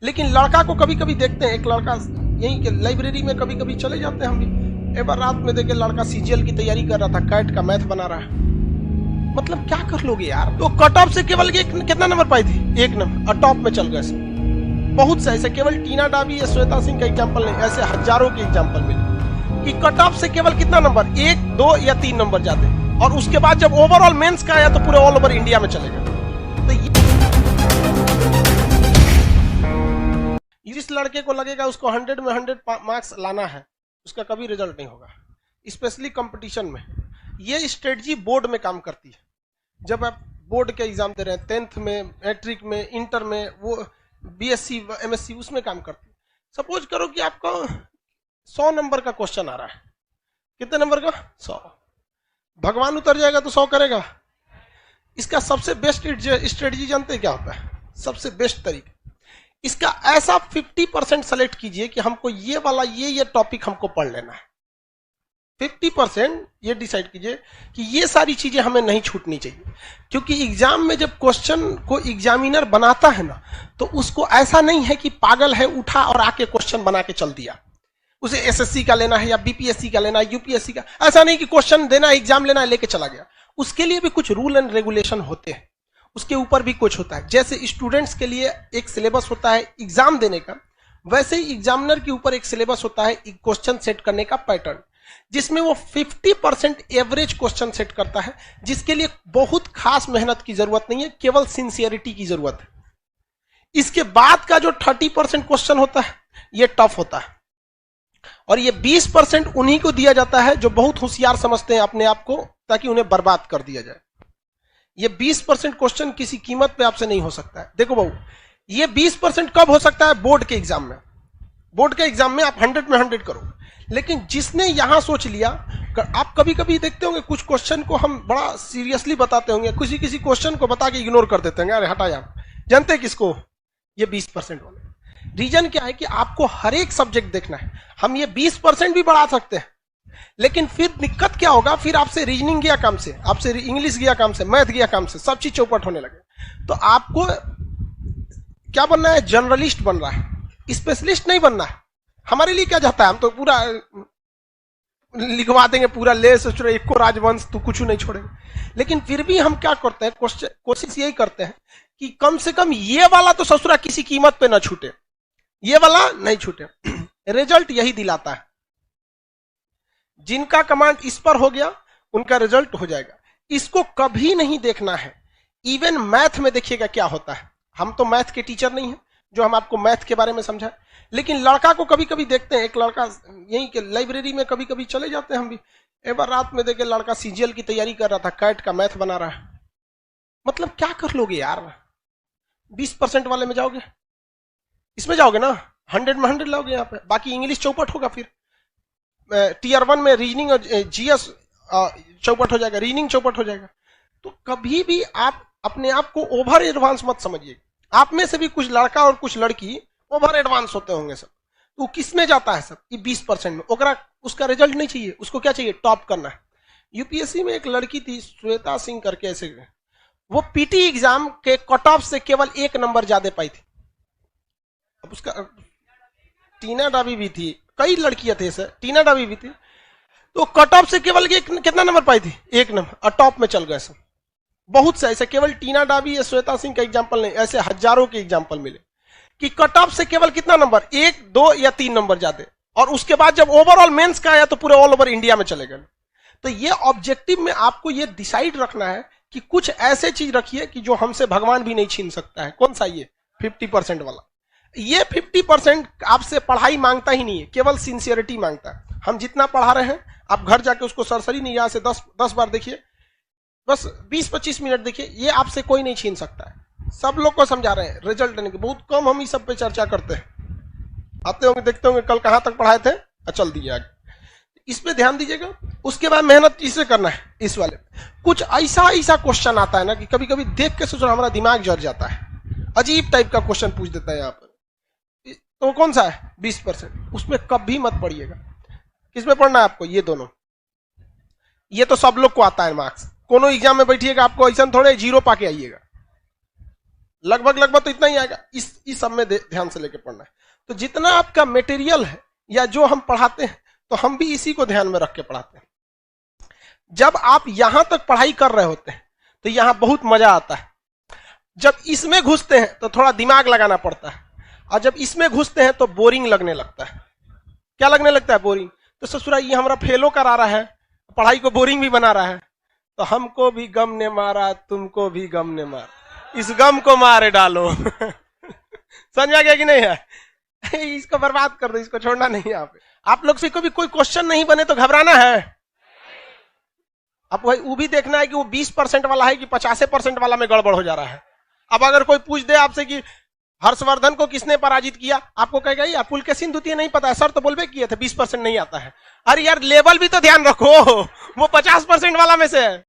लेकिन लड़का को कभी कभी देखते हैं, एक लड़का यहीं के लाइब्रेरी में कभी कभी चले जाते हैं हम भी। एक बार रात में देखे लड़का सीजीएल की तैयारी कर रहा था, कैट का मैथ बना रहा है। मतलब क्या कर लोगे यार। तो कट ऑफ से केवल कितना नंबर पाई थी? 1 नंबर, और टॉप में चल गए। बहुत से ऐसे, केवल टीना डाबी या श्वेता सिंह का एग्जाम्पल नहीं, ऐसे हजारों के एग्जाम्पल मिले कि कट ऑफ से केवल कितना नंबर, 1, 2 या 3 नंबर जाते, और उसके बाद जब ओवरऑल मेंस का आया तो पूरे ऑल ओवर इंडिया में चले गए। तो जिस लड़के को लगेगा उसको 100 में 100 मार्क्स लाना है, उसका कभी रिजल्ट नहीं होगा, स्पेशली कंपटीशन में। ये स्ट्रेटजी बोर्ड में काम करती है। जब आप बोर्ड के एग्जाम दे रहे हैं, 10th में, मैट्रिक में, इंटर में, वो बीएससी एमएससी, उसमें काम करती है। सपोज करो कि आपको 100 नंबर का क्वेश्चन आ रहा है। कितने नंबर का? 100। भगवान उतर जाएगा तो 100 करेगा। इसका सबसे बेस्ट स्ट्रेटजी जानते हैं क्या होता है? सबसे बेस्ट तरीका, इसका ऐसा 50% सेलेक्ट कीजिए कि हमको ये वाला ये टॉपिक हमको पढ़ लेना है। 50% ये डिसाइड कीजिए कि ये सारी चीजें हमें नहीं छूटनी चाहिए। क्योंकि एग्जाम में जब क्वेश्चन को एग्जामिनर बनाता है ना, तो उसको ऐसा नहीं है कि पागल है उठा और आके क्वेश्चन बना के चल दिया। उसे एसएससी का लेना है या बीपीएससी का लेना है, यूपीएससी का। ऐसा नहीं कि क्वेश्चन देना है, एग्जाम लेना है, लेके चला गया। उसके लिए भी कुछ रूल एंड रेगुलेशन होते हैं, उसके ऊपर भी कुछ होता है। जैसे स्टूडेंट्स के लिए एक सिलेबस होता है एग्जाम देने का, वैसे ही एग्जामिनर के ऊपर एक सिलेबस होता है क्वेश्चन सेट करने का पैटर्न, जिसमें वो 50% एवरेज क्वेश्चन सेट करता है, जिसके लिए बहुत खास मेहनत की जरूरत नहीं है, केवल सिंसियरिटी की जरूरत है। इसके बाद का जो 30% क्वेश्चन होता है, ये टफ होता है, और ये 20% उन्हीं को दिया जाता है जो बहुत होशियार समझते हैं अपने आप को, ताकि उन्हें बर्बाद कर दिया जाए। ये 20% क्वेश्चन किसी कीमत पे आपसे नहीं हो सकता है। देखो बहू, ये 20% कब हो सकता है? बोर्ड के एग्जाम में। बोर्ड के एग्जाम में आप 100 में 100 करो। लेकिन जिसने यहां सोच लिया, आप कभी कभी देखते होंगे कुछ क्वेश्चन को हम बड़ा सीरियसली बताते होंगे, किसी क्वेश्चन को बता के इग्नोर कर देते हैं, अरे हटा यार। जानते हैं किसको? ये 20% वाले। रीजन क्या है कि आपको हर एक सब्जेक्ट देखना है। हम ये 20% भी बढ़ा सकते हैं, लेकिन फिर दिक्कत क्या होगा? फिर आपसे रीजनिंग गया काम से, आपसे इंग्लिश गया काम से, मैथ गया काम से, सब चीज चौपट होने लगे। तो आपको क्या बनना है? जर्नलिस्ट बन रहा है, स्पेशलिस्ट नहीं बनना है। हमारे लिए क्या जाता है? हम तो पूरा लिखवा देंगे, पूरा ले सोच रहे एक को राजवंश, तू कुछ नहीं छोड़ेंगे। लेकिन फिर भी हम क्या करते हैं? कोशिश यही करते हैं कि कम से कम ये वाला तो ससुरा किसी कीमत पे ना छूटे, ये वाला नहीं छूटे। रिजल्ट यही दिलाता है। जिनका कमांड इस पर हो गया, उनका रिजल्ट हो जाएगा। इसको कभी नहीं देखना है। इवन मैथ में देखिएगा क्या होता है। हम तो मैथ के टीचर नहीं हैं जो हम आपको मैथ के बारे में समझाएं, लेकिन लड़का को कभी कभी देखते हैं, एक लड़का यहीं के लाइब्रेरी में कभी कभी चले जाते हैं हम भी। एक बार रात में देखे लड़का सीजीएल की तैयारी कर रहा था, कैट का मैथ बना रहा है। मतलब क्या कर लोगे यार। 20% वाले में जाओगे, इसमें जाओगे ना, 100 में 100 लाओगे यहाँ पे। बाकी इंग्लिश चौपट होगा, फिर टीयर 1 में रीजनिंग और जीएस चौपट हो जाएगा, रीजनिंग चौपट हो जाएगा। तो कभी भी आप अपने आप को ओवर एडवांस मत समझिए। आप में से भी कुछ लड़का और कुछ लड़की ओवर एडवांस होते होंगे सब। तो किस में जाता है सब? ये 20% में। ओकरा उसका रिजल्ट नहीं चाहिए, उसको क्या चाहिए? टॉप करना है। यूपीएससी में एक लड़की थी श्वेता सिंह करके, ऐसे वो पीटी एग्जाम के कट ऑफ से केवल 1 नंबर ज्यादा पाई थी। अब उसका टीना डाबी भी थी, कई लड़कियां थे सर, टीना डाबी भी थी। तो कट ऑफ से केवल कितना नंबर पाई थी? 1 नंबर, और टॉप में चल गए सब। बहुत से ऐसे, केवल टीना डाबी या श्वेता सिंह का एग्जाम्पल नहीं, ऐसे हजारों के एग्जाम्पल मिले कि कट ऑफ से केवल कितना नंबर, 1, 2 या 3 नंबर जाते, और उसके बाद जब ओवरऑल मेंस का आया तो पूरे ऑल ओवर इंडिया में चले गए। तो ये ऑब्जेक्टिव में आपको ये डिसाइड रखना है कि कुछ ऐसे चीज रखिए कि जो हमसे भगवान भी नहीं छीन सकता है। कौन सा? ये 50% वाला। ये 50% आपसे पढ़ाई मांगता ही नहीं है, केवल सिंसियरिटी मांगता है। हम जितना पढ़ा रहे हैं, आप घर जाके उसको सरसरी नहीं, यहां से 10 बार देखिए, बस 20-25 मिनट देखिए, ये आपसे कोई नहीं छीन सकता है। सब लोग को समझा रहे हैं, रिजल्ट देने के बहुत कम हम इस सब पे चर्चा करते हैं। आते होंगे, देखते होंगे कल कहां तक पढ़ाए थे, चल दिए आगे। इस पे ध्यान दीजिएगा। उसके बाद मेहनत इसे करना है। इस वाले कुछ ऐसा क्वेश्चन आता है ना कि कभी कभी देख के सोचो हमारा दिमाग जर जाता है। अजीब टाइप का क्वेश्चन पूछ देता है यहाँ पर। तो कौन सा है? 20%। उसमें कभी मत पढ़िएगा। किसमें पढ़ना है आपको? ये दोनों। ये तो सब लोग को आता है मार्क्स। कोनो एग्जाम में बैठिएगा, आपको ऐसा थोड़े 0 पाके आइएगा। लगभग लगभग तो इतना ही आएगा। इस सब में ध्यान से लेके पढ़ना है। तो जितना आपका मटेरियल है या जो हम पढ़ाते हैं तो हम भी इसी को ध्यान में रख के पढ़ाते हैं। जब आप यहां तक पढ़ाई कर रहे होते हैं तो यहां बहुत मजा आता है। जब इसमें घुसते हैं तो थोड़ा दिमाग लगाना पड़ता है, और जब इसमें घुसते हैं तो बोरिंग लगने लगता है। क्या लगने लगता है? बोरिंग। तो ससुरा ये हमारा फेलो करा रहा है, पढ़ाई को बोरिंग भी बना रहा है। तो हमको भी गम ने मारा, तुमको भी गम ने मारा, इस गम को मारे डालो। समझ आ गया कि नहीं है? इसको बर्बाद कर दो, इसको छोड़ना नहीं है। आप लोग से कोई क्वेश्चन नहीं बने तो घबराना है। अब वो भी देखना है कि वो 20% वाला है कि 50% वाला में गड़बड़ हो जा रहा है। अब अगर कोई पूछ दे आपसे कि हर्षवर्धन को किसने पराजित किया, आपको कहेगा यार पुलकेशिन द्वितीय नहीं पता है सर, तो बोलबे किए थे 20% नहीं आता है। अरे यार लेवल भी तो ध्यान रखो, वो 50% वाला में से है।